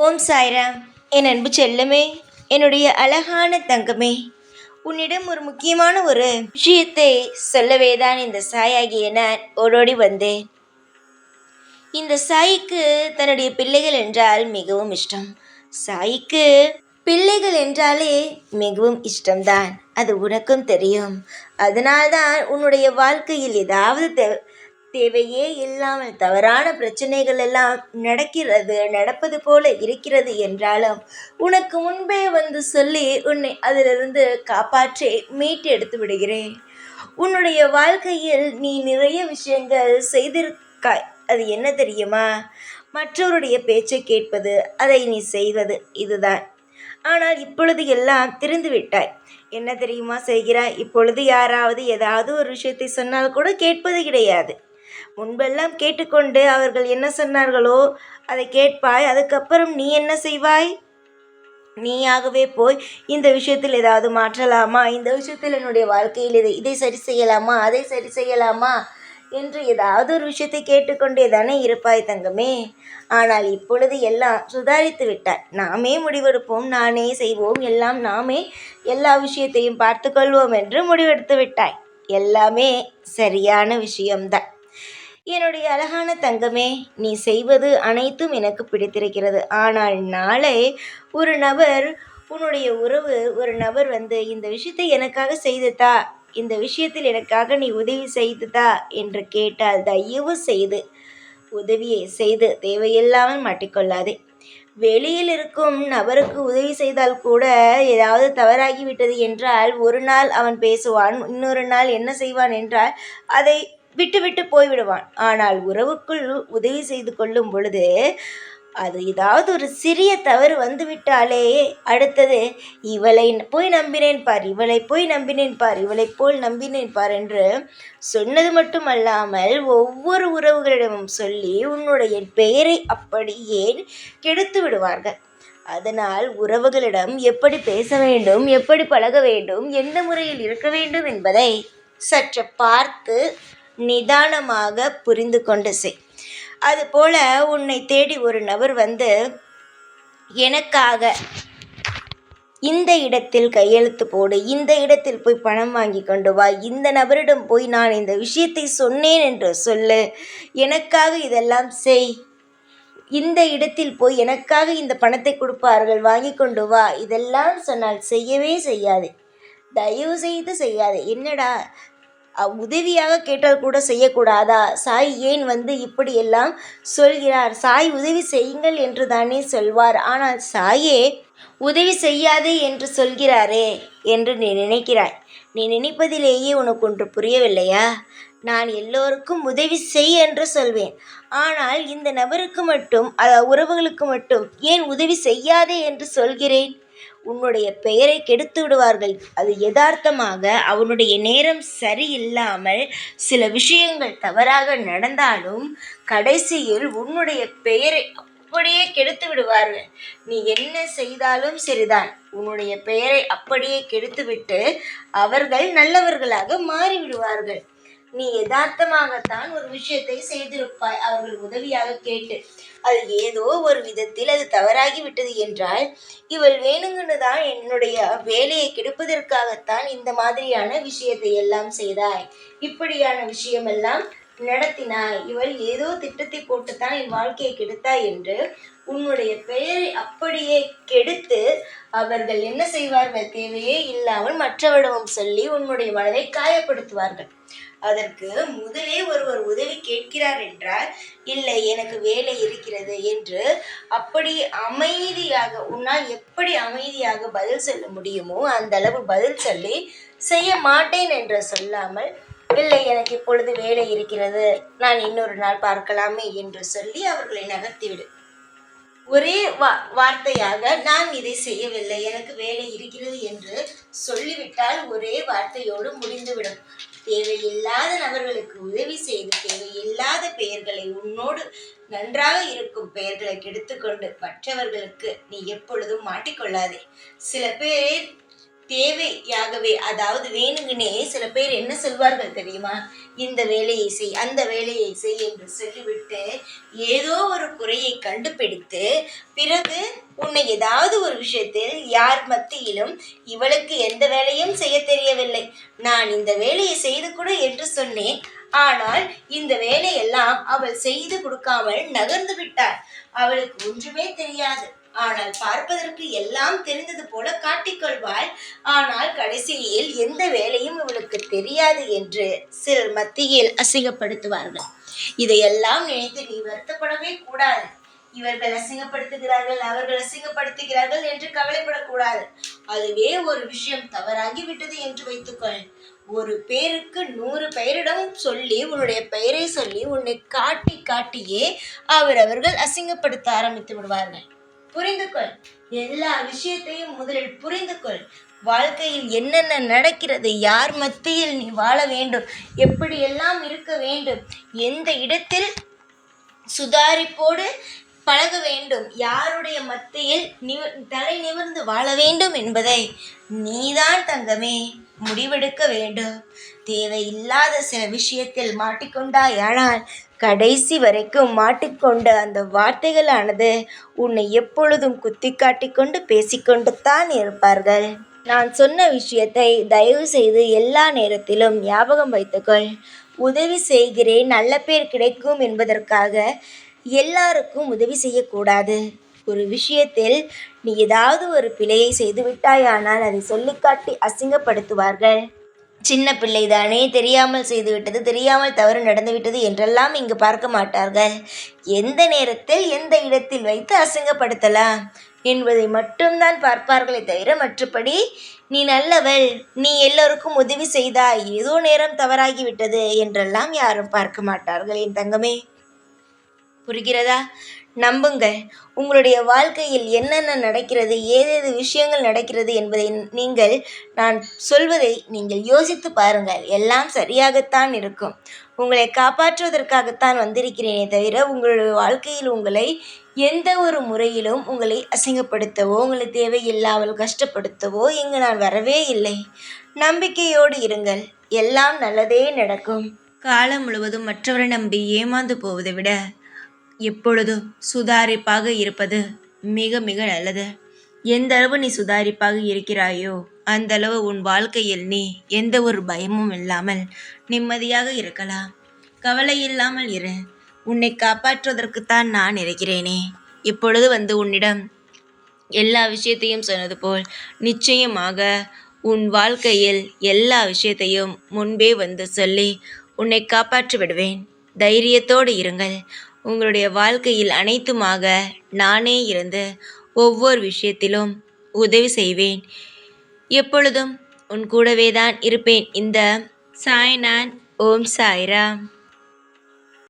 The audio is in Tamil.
ஓம் சாய்ராம். என் அன்பு செல்லமே, என்னுடைய அழகான தங்கமே, உன்னிடம் ஒரு முக்கியமான ஒரு விஷயத்தை சொல்லவே தான் இந்த சாயாகிய நான் ஓடோடி வந்தேன். இந்த சாய்க்கு தன்னுடைய பிள்ளைகள் என்றால் மிகவும் இஷ்டம். சாய்க்கு பிள்ளைகள் என்றாலே மிகவும் இஷ்டம்தான். அது உனக்கும் தெரியும். அதனால்தான் உன்னுடைய வாழ்க்கையில் ஏதாவது தேவையே இல்லாமல் தவறான பிரச்சனைகள் எல்லாம் நடப்பது போல இருக்கிறது என்றாலும் உனக்கு முன்பே வந்து சொல்லி உன்னை அதிலிருந்து காப்பாற்றி மீட்டு எடுத்து விடுகிறேன். உன்னுடைய வாழ்க்கையில் நீ நிறைய விஷயங்கள் செய்திருக்காய். அது என்ன தெரியுமா? மற்றவருடைய பேச்சை கேட்பது, அதை நீ செய்வது, இதுதான். ஆனால் இப்பொழுது எல்லாம் திருந்து விட்டாய். என்ன தெரியுமா செய்கிறாய்? இப்பொழுது யாராவது ஏதாவது ஒரு விஷயத்தை சொன்னால் கூட கேட்பது கிடையாது. முன்பெல்லாம் கேட்டுக்கொண்டு அவர்கள் என்ன சொன்னார்களோ அதை கேட்பாய். அதுக்கப்புறம் நீ என்ன செய்வாய்? நீயாகவே போய் இந்த விஷயத்தில் ஏதாவது மாற்றலாமா, இந்த விஷயத்தில் என்னுடைய வாழ்க்கையில் இதை சரி செய்யலாமா, அதை சரி செய்யலாமா என்று ஏதாவது ஒரு விஷயத்தை கேட்டுக்கொண்டே தானே இருப்பாய் தங்கமே. ஆனால் இப்பொழுது எல்லாம் சுதாரித்து விட்டாய். நாமே முடிவெடுப்போம், நானே செய்வோம், எல்லாம் நாமே எல்லா விஷயத்தையும் பார்த்து கொள்வோம் என்று முடிவெடுத்து விட்டாய். எல்லாமே சரியான விஷயம்தான். என்னுடைய அழகான தங்கமே, நீ செய்வது அனைத்தும் எனக்கு பிடித்திருக்கிறது. ஆனால் நாளை ஒரு நபர், உன்னுடைய ஒரு நபர் வந்து இந்த விஷயத்தை எனக்காக செய்துதா, இந்த விஷயத்தில் எனக்காக நீ உதவி செய்துதா என்று கேட்டால் தயவு செய்து உதவியை செய்து தேவையில்லாமல் மாட்டிக்கொள்ளாதே. வெளியில் இருக்கும் நபருக்கு உதவி செய்தால் கூட ஏதாவது தவறாகிவிட்டது என்றால் ஒரு நாள் அவன் பேசுவான், இன்னொரு நாள் என்ன செய்வான் என்றால் அதை விட்டு போய்விடுவான். ஆனால் உறவுக்குள் உதவி செய்து கொள்ளும் பொழுது அது ஏதாவது ஒரு சிறிய தவறு வந்துவிட்டாலே அடுத்தது இவளை போய் நம்பினேன் பார், இவளை போய் நம்பினேன் பார், இவளை போல் நம்பினேன் பார் என்று சொன்னது மட்டுமல்லாமல் ஒவ்வொரு உறவுகளிடமும் சொல்லி உன்னுடைய பெயரை அப்படியே கெடுத்து விடுவார்கள். அதனால் உறவுகளிடம் எப்படி பேச வேண்டும், எப்படி பழக வேண்டும், எந்த முறையில் இருக்க வேண்டும் என்பதை சற்று பார்த்து நிதானமாக புரிந்து கொண்டு செய். அதுபோல உன்னை தேடி ஒரு நபர் வந்து எனக்காக இந்த இடத்தில் கையெழுத்து போடு, இந்த இடத்தில் போய் பணம் வாங்கி கொண்டு வா, இந்த நபரிடம் போய் நான் இந்த விஷயத்தை சொன்னேன் என்று சொல்லு, எனக்காக இதெல்லாம் செய், இந்த இடத்தில் போய் எனக்காக இந்த பணத்தை கொடுப்பார்கள் வாங்கி கொண்டு வா, இதெல்லாம் சொன்னால் செய்யவே செய்யாது. தயவு செய்து செய்யாது. என்னடா உதவியாக கேட்டால் கூட செய்யக்கூடாதா? சாய் ஏன் வந்து இப்படியெல்லாம் சொல்கிறார்? சாய் உதவி செய்யுங்கள் என்று தானே சொல்வார். ஆனால் சாயே உதவி செய்யாதே என்று சொல்கிறாரே என்று நீ நினைக்கிறாய். நீ நினைப்பதிலேயே உனக்கு ஒன்று புரியவில்லையா? நான் எல்லோருக்கும் உதவி செய் என்று சொல்வேன். ஆனால் இந்த நபருக்கு மட்டும், உறவுகளுக்கு மட்டும் ஏன் உதவி செய்யாதே என்று சொல்கிறேன்? உன்னுடைய பெயரை கெடுத்து விடுவார்கள். அது யதார்த்தமாக அவனுடைய நேரம் சரியில்லாமல் சில விஷயங்கள் தவறாக நடந்தாலும் கடைசியில் உன்னுடைய பெயரை அப்படியே கெடுத்து விடுவார்கள். நீ என்ன செய்தாலும் சரிதான், உன்னுடைய பெயரை அப்படியே கெடுத்துவிட்டு அவர்கள் நல்லவர்களாக மாறிவிடுவார்கள். நீ யதார்த்தமாகத்தான் ஒரு விஷயத்தை செய்திருப்பாய் அவர்கள் உதவியாக கேட்டு. அது ஏதோ ஒரு விதத்தில் அது தவறாகி விட்டது என்றால் இவள் வேணுங்கன்னு தான் என்னுடைய வேலையை கெடுப்பதற்காகத்தான் இந்த மாதிரியான விஷயத்தை எல்லாம் செய்தாய், இப்படியான விஷயமெல்லாம் நடத்தினாய், இவள் ஏதோ திட்டத்தை போட்டுத்தான் என் வாழ்க்கையை கெடுத்தாய் என்று உன்னுடைய பெயரை அப்படியே கெடுத்து அவர்கள் என்ன செய்வார்கள்? தேவையே இல்லாமல் மற்றவரிடமும் சொல்லி உன்னுடைய மனதை காயப்படுத்துவார்கள். அதற்கு முதலே ஒருவர் உதவி கேட்கிறார் என்றால், இல்லை எனக்கு வேலை இருக்கிறது என்று அப்படி அமைதியாக, உன்னால் எப்படி அமைதியாக பதில் சொல்ல முடியுமோ அந்த அளவு பதில் சொல்லி, செய்ய மாட்டேன் என்று சொல்லாமல், இல்லை எனக்கு இப்பொழுது வேலை இருக்கிறது, நான் இன்னொரு நாள் பார்க்கலாமே என்று சொல்லி அவர்களை நகர்த்திவிடு. ஒரே வார்த்தையாக நான் இதை செய்யவில்லை, எனக்கு வேலை இருக்கிறது என்று சொல்லிவிட்டால் ஒரே வார்த்தையோடு முடிந்துவிடும். தேவையில்லாத நபர்களுக்கு உதவி செய்து தேவையில்லாத பெயர்களை, உன்னோடு நன்றாக இருக்கும் பெயர்களை கெடுத்துக்கொண்டு மற்றவர்களுக்கு நீ எப்பொழுதும் மாட்டிக்கொள்ளாதே. சில பேர் தேவையாகவே, அதாவது வேணுங்கனே சில பேர் என்ன சொல்வார்கள் தெரியுமா? இந்த வேலையை செய், அந்த வேலையை செய் என்று சொல்லிவிட்டு ஏதோ ஒரு குறையை கண்டுபிடித்து பிறகு உன்னை ஏதாவது ஒரு விஷயத்தில் யார் மத்தியிலும் இவளுக்கு எந்த வேலையும் செய்ய தெரியவில்லை, நான் இந்த வேலையை செய்து கொடு என்று சொன்னேன், ஆனால் இந்த வேலையெல்லாம் அவள் செய்து கொடுக்காமல் நகர்ந்து விட்டாள், அவளுக்கு ஒன்றுமே தெரியாது, ஆனால் பார்ப்பதற்கு எல்லாம் தெரிந்தது போல காட்டிக்கொள்வாள், ஆனால் கடைசியில் எந்த வேலையும் இவளுக்கு தெரியாது என்று சிலர் மத்தியில் அசிங்கப்படுத்துவார்கள். இதையெல்லாம் நினைத்து நீ வருத்தப்படவே கூடாது. இவர்கள் அசிங்கப்படுத்துகிறார்கள், அவர்கள் அசிங்கப்படுத்துகிறார்கள் என்று கவலைப்படக்கூடாது. அதுவே ஒரு விஷயம் தவறாகிவிட்டது என்று வைத்துக்கொள். ஒரு பேருக்கு 100 பெயரிடம் சொல்லி உன்னுடைய பெயரை சொல்லி உன்னை காட்டி காட்டியே அவர்கள் அசிங்கப்படுத்த ஆரம்பித்து விடுவார்கள். புரிந்து கொள். எல்லா விஷயத்தையும் முதலில் புரிந்து கொள். வாழ்க்கையில் என்னென்ன நடக்கிறது, யார் மத்தியில் நீ வாழ வேண்டும், எப்படியெல்லாம் இருக்க வேண்டும், எந்த இடத்தில் சுதாரிப்போடு பழக வேண்டும், யாருடைய மத்தியில் தலை நிமிர்ந்து வாழ வேண்டும் என்பதை நீதான் தங்கமே முடிவெடுக்க வேண்டும். தேவையில்லாத சில விஷயத்தில் மாட்டிக்கொண்டாயானால் கடைசி வரைக்கும் மாட்டிக்கொண்ட அந்த வார்த்தைகளானது உன்னை எப்பொழுதும் குத்தி காட்டிக்கொண்டு பேசிக்கொண்டு தான் இருப்பார்கள். நான் சொன்ன விஷயத்தை தயவு செய்து எல்லா நேரத்திலும் ஞாபகம் வைத்துக்கொள். உதவி செய்கிறேன், நல்ல பேர் கிடைக்கும் என்பதற்காக எல்லாருக்கும் உதவி செய்யக்கூடாது. ஒரு விஷயத்தில் நீ ஏதாவது ஒரு பிழையை செய்து விட்டாயானால் அதை சொல்லிக்காட்டி அசிங்கப்படுத்துவார்கள். சின்ன பிள்ளைதானே, தெரியாமல் செய்துவிட்டது, தெரியாமல் தவறு நடந்துவிட்டது என்றெல்லாம் இங்கு பார்க்க மாட்டார்கள். எந்த நேரத்தில் எந்த இடத்தில் வைத்து அசிங்கப்படுத்தலாம் என்பதை மட்டும்தான் பார்ப்பார்களே தவிர மற்றபடி நீ நல்லவள், நீ எல்லோருக்கும் உதவி செய்தாய், ஏதோ நேரம் தவறாகிவிட்டது என்றெல்லாம் யாரும் பார்க்க மாட்டார்கள் என் தங்கமே. புரிகிறதா? நம்புங்கள். உங்களுடைய வாழ்க்கையில் என்னென்ன நடக்கிறது, ஏதேது விஷயங்கள் நடக்கிறது என்பதை நான் சொல்வதை நீங்கள் யோசித்து பாருங்கள். எல்லாம் சரியாகத்தான் இருக்கும். உங்களை காப்பாற்றுவதற்காகத்தான் வந்திருக்கிறேனே தவிர உங்களுடைய வாழ்க்கையில் உங்களை எந்த ஒரு முறையிலும் உங்களை அசிங்கப்படுத்தவோ உங்களை தேவையில்லாமல் கஷ்டப்படுத்தவோ இங்கு நான் வரவே இல்லை. நம்பிக்கையோடு இருங்கள், எல்லாம் நல்லதே நடக்கும். காலம் முழுவதும் மற்றவரை நம்பி ஏமாந்து போவதை விட எப்பொழுதும் சுதாரிப்பாக இருப்பது மிக மிக நல்லது. எந்த அளவு நீ சுதாரிப்பாக இருக்கிறாயோ அந்த அளவு உன் வாழ்க்கையில் நீ எந்த ஒரு பயமும் இல்லாமல் நிம்மதியாக இருக்கலாம். கவலை இல்லாமல் இரு. உன்னை காப்பாற்றுவதற்குத்தான் நான் இருக்கிறேனே. இப்பொழுது உன்னிடம் எல்லா விஷயத்தையும் சொன்னது போல் நிச்சயமாக உன் வாழ்க்கையில் எல்லா விஷயத்தையும் முன்பே சொல்லி உன்னை காப்பாற்றி விடுவேன். தைரியத்தோடு இருங்கள். உங்களுடைய வாழ்க்கையில் அனைத்துமாக நானே இருந்து ஒவ்வொரு விஷயத்திலும் உதவி செய்வேன். எப்பொழுதும் உன் கூடவே தான் இருப்பேன். இந்த சாய்நான். ஓம் சாய்ராம்.